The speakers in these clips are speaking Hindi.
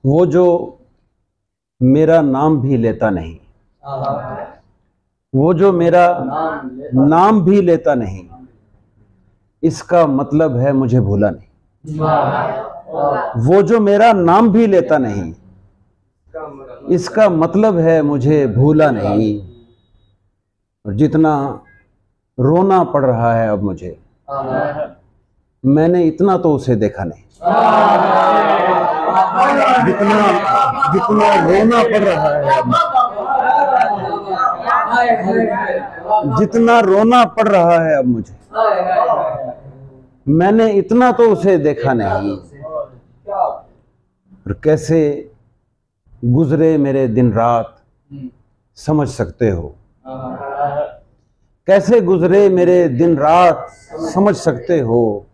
वो जो मेरा नाम भी लेता नहीं, वो जो मेरा नाम भी लेता नहीं, इसका मतलब है मुझे भूला नहीं। वो जो मेरा नाम भी लेता नहीं, इसका मतलब है मुझे भूला नहीं। और जितना रोना पड़ रहा है अब मुझे, मैंने इतना तो उसे देखा नहीं। जितना जितना रोना पड़ रहा है अब, जितना रोना पड़ रहा है अब मुझे, मैंने इतना तो उसे देखा नहीं। और कैसे गुजरे मेरे दिन रात समझ सकते हो, कैसे गुजरे मेरे दिन रात समझ सकते हो,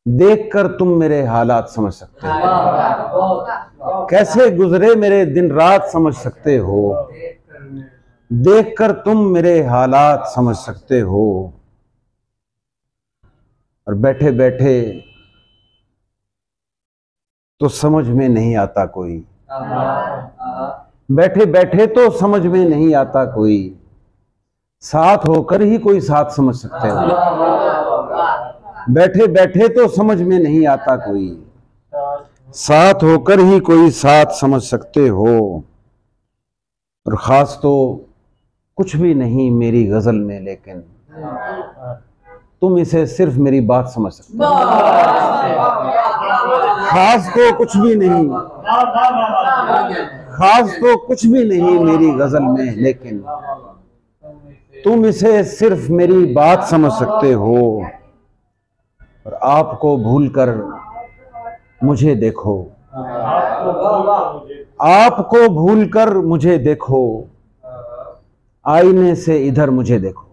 देखकर तुम मेरे हालात समझ सकते हो। कैसे गुजरे मेरे दिन रात समझ सकते हो, देखकर तुम मेरे हालात समझ सकते हो। और बैठे बैठे तो समझ में नहीं आता कोई, बैठे बैठे तो समझ में नहीं आता कोई, साथ होकर ही कोई साथ समझ सकते हो। बैठे बैठे तो समझ में नहीं आता कोई, साथ होकर ही कोई साथ समझ सकते हो। और खास तो कुछ भी नहीं मेरी गजल में, लेकिन तुम इसे सिर्फ मेरी बात समझ सकते हो। खास तो कुछ भी नहीं, खास तो कुछ भी नहीं मेरी गजल में, लेकिन तुम इसे सिर्फ मेरी बात समझ सकते हो। और आपको भूलकर मुझे देखो, आपको भूलकर मुझे देखो, आईने से इधर मुझे देखो।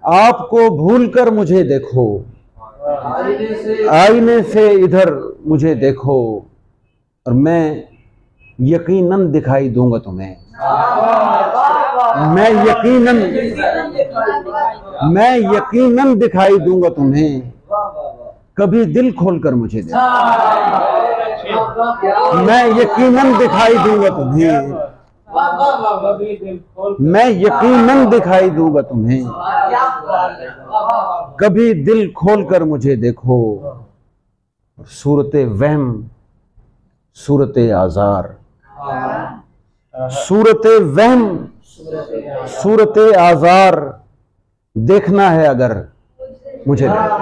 आपको भूलकर मुझे देखो, आईने से इधर मुझे देखो। और मैं यकीनन दिखाई दूंगा तुम्हें, मैं यकीनन दिखाई दूंगा तुम्हें। कभी दिल खोलकर मुझे देखो, मैं यकीनन दिखाई दूंगा तुम्हें, मैं यकीनन दिखाई दूंगा तुम्हें। कभी दिल खोलकर मुझे देखो। सूरते वहम, सूरते आजार, सूरते वहम, सूरते आजार देखना है अगर मुझे देखो।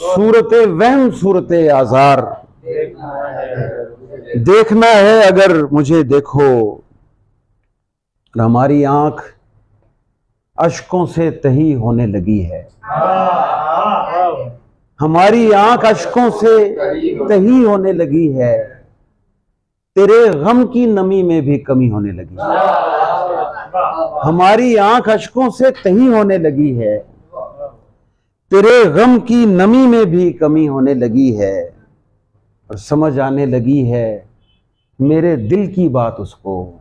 सूरते वहम, सूरते आजार देखना है अगर मुझे देखो। हमारी आंख अश्कों से तही होने लगी है, हमारी आंख अश्कों से तही होने लगी है। तेरे गम की नमी में भी कमी होने लगी है। हमारी आंख अश्कों से तही होने लगी है, तेरे गम की नमी में भी कमी होने लगी है। और समझ आने लगी है मेरे दिल की बात उसको,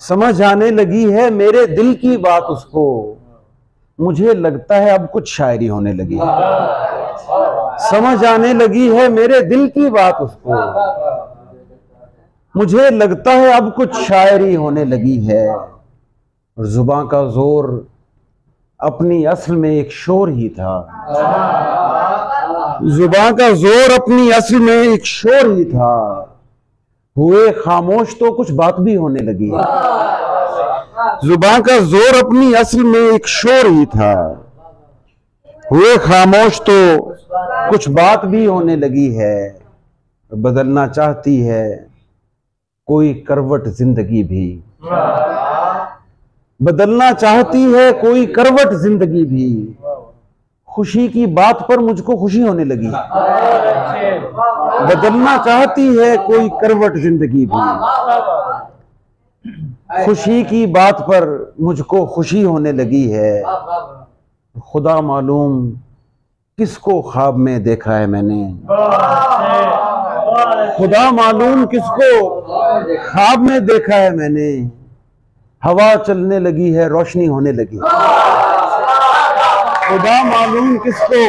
समझ आने लगी है मेरे दिल की बात उसको। मुझे लगता है अब कुछ शायरी होने लगी है, समझ आने लगी है मेरे दिल की बात उसको। मुझे लगता है अब कुछ शायरी होने लगी है। और जुबान का जोर अपनी असल में एक शोर ही था, जुबान का जोर अपनी असल में एक शोर ही था। हुए खामोश तो कुछ बात भी होने लगी है, जुबान का जोर अपनी असल में एक शोर ही था। हुए खामोश तो कुछ बात भी होने लगी है। बदलना चाहती है कोई करवट जिंदगी भी, बदलना चाहती है कोई करवट जिंदगी भी। खुशी की बात पर मुझको खुशी होने लगी, बदलना चाहती है कोई करवट जिंदगी भी। खुशी की बात पर मुझको खुशी होने लगी है। खुदा मालूम किसको ख्वाब में देखा है मैंने, खुदा मालूम किसको ख्वाब में देखा है मैंने। हवा चलने लगी है, रोशनी होने लगी, खुदा मालूम किसको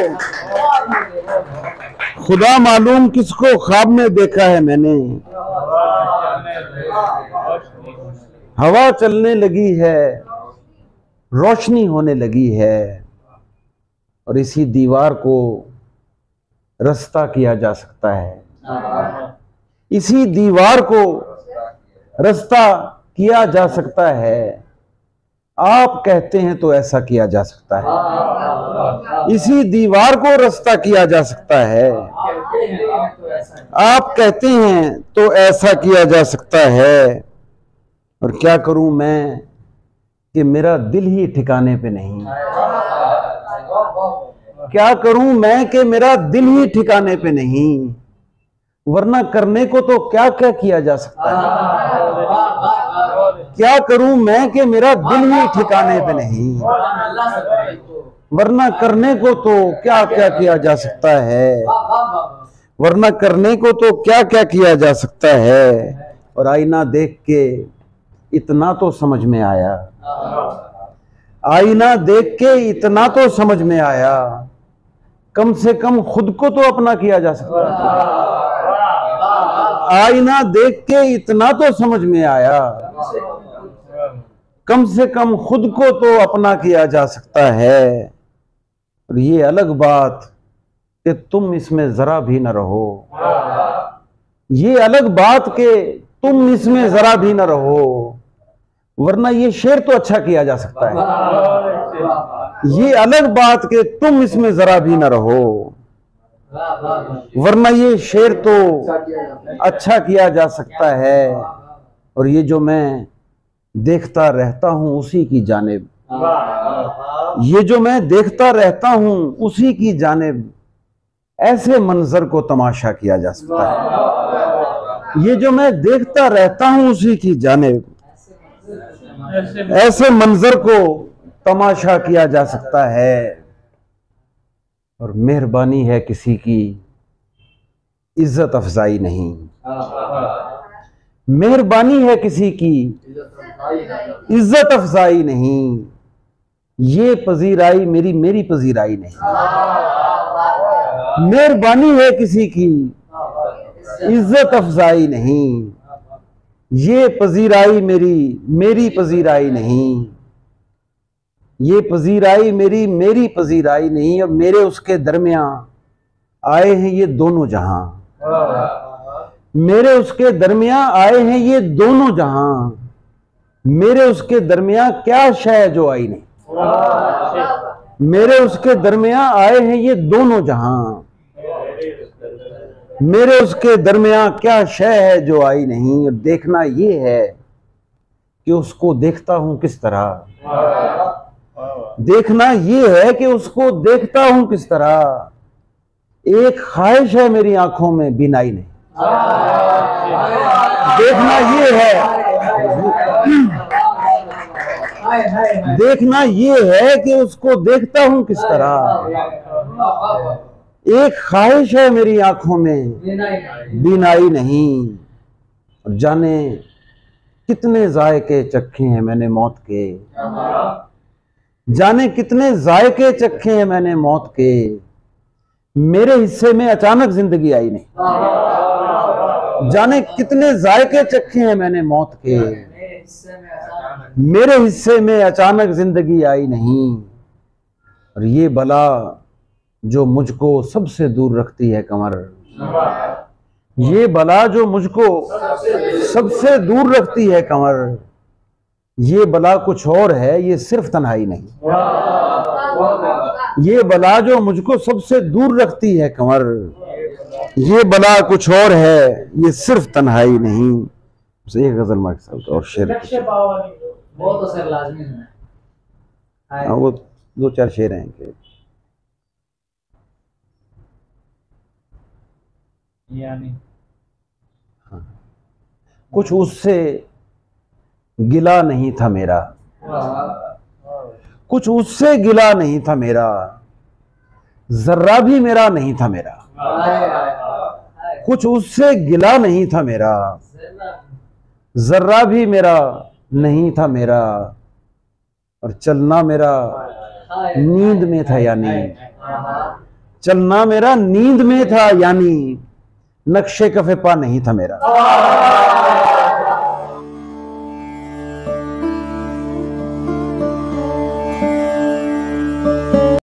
खुदा मालूम किसको ख्वाब में देखा है मैंने। हवा चलने लगी है, रोशनी होने लगी है, और इसी दीवार को रास्ता किया जा सकता है। इसी दीवार को रास्ता किया जा सकता है। आप कहते हैं तो ऐसा किया जा सकता है। इसी दीवार को रास्ता किया जा सकता है। आप कहते हैं तो ऐसा किया जा सकता है। और क्या करूं मैं कि मेरा दिल ही ठिकाने पे नहीं। क्या करूं मैं कि मेरा दिल ही ठिकाने पे नहीं, वरना करने को तो क्या क्या किया जा सकता है। क्या करूं मैं कि मेरा दिल ही ठिकाने पे नहीं, वरना करने को तो क्या क्या किया जा सकता है। वरना करने को तो क्या क्या किया जा सकता है। और आईना देख के इतना तो समझ में आया, आईना देख के इतना तो समझ में आया, कम से कम खुद को तो अपना किया जा सकता है। आईना देख के इतना तो समझ में आया, कम से कम खुद को तो अपना किया जा सकता है। और ये अलग बात कि तुम इसमें जरा भी न रहो। ये अलग बात कि तुम इसमें जरा भी न रहो, वरना ये शेर तो अच्छा किया जा सकता है। ये अलग बात कि तुम इसमें जरा भी न रहो, वरना ये शेर तो अच्छा किया जा सकता है। और ये जो मैं देखता रहता हूं उसी की जानिब, ये जो मैं देखता रहता हूं उसी की जानिब, ऐसे मंजर को तमाशा किया जा सकता है। ये जो मैं देखता रहता हूं उसी की जानिब, ऐसे मंजर को तमाशा किया जा सकता है। और मेहरबानी है किसी की, इज्जत अफजाई नहीं। मेहरबानी है किसी की, इज्जत अफजाई नहीं। ये पजीराई मेरी मेरी पजीराई नहीं। मेहरबानी है किसी की, इज्जत अफजाई नहीं। ये पजीराई मेरी मेरी पजीराई नहीं। ये पजीराई मेरी मेरी पजीराई नहीं। अब मेरे उसके दरमियान आए हैं ये दोनों जहां, मेरे उसके दरमियान आए हैं ये दोनों जहां। मेरे उसके दरमियान क्या शय जो आई नहीं। मेरे उसके दरमियान आए हैं ये दोनों जहां। मेरे उसके दरमियान क्या शय है जो आई नहीं। और देखना ये है कि उसको देखता हूं किस तरह। देखना ये है कि उसको देखता हूं किस तरह। एक ख्वाहिश है मेरी आंखों में बिनाई नहीं। देखना ये है, देखना ये है कि उसको देखता हूं किस तरह। एक ख्वाहिश है मेरी आंखों में बिनाई नहीं। और जाने कितने जायके चखे हैं मैंने मौत के, जाने कितने जायके चखे हैं मैंने मौत के। मेरे हिस्से में अचानक जिंदगी आई नहीं। जाने कितने जायके चखे हैं मैंने मौत के, मेरे हिस्से में अचानक जिंदगी आई नहीं। और ये बला जो मुझको सबसे दूर रखती है कमर, ये बला जो मुझको सबसे दूर रखती है कमर, ये बला कुछ और है, ये सिर्फ तन्हाई नहीं। ये बला जो मुझको सबसे दूर रखती है कमर, ये बला कुछ और है, ये सिर्फ तन्हाई नहीं। एक गजल मार्क साहब और शेर, वो तो सर लाजमी है। वो दो चार शेर हैं कि यानी कुछ उससे गिला नहीं था मेरा, कुछ उससे गिला नहीं था मेरा, जर्रा भी मेरा नहीं था मेरा। कुछ उससे गिला नहीं था मेरा, जर्रा भी मेरा नहीं था मेरा। और चलना मेरा नींद में था यानी, चलना मेरा नींद में था, यानी नक्शे कफे पा नहीं था मेरा।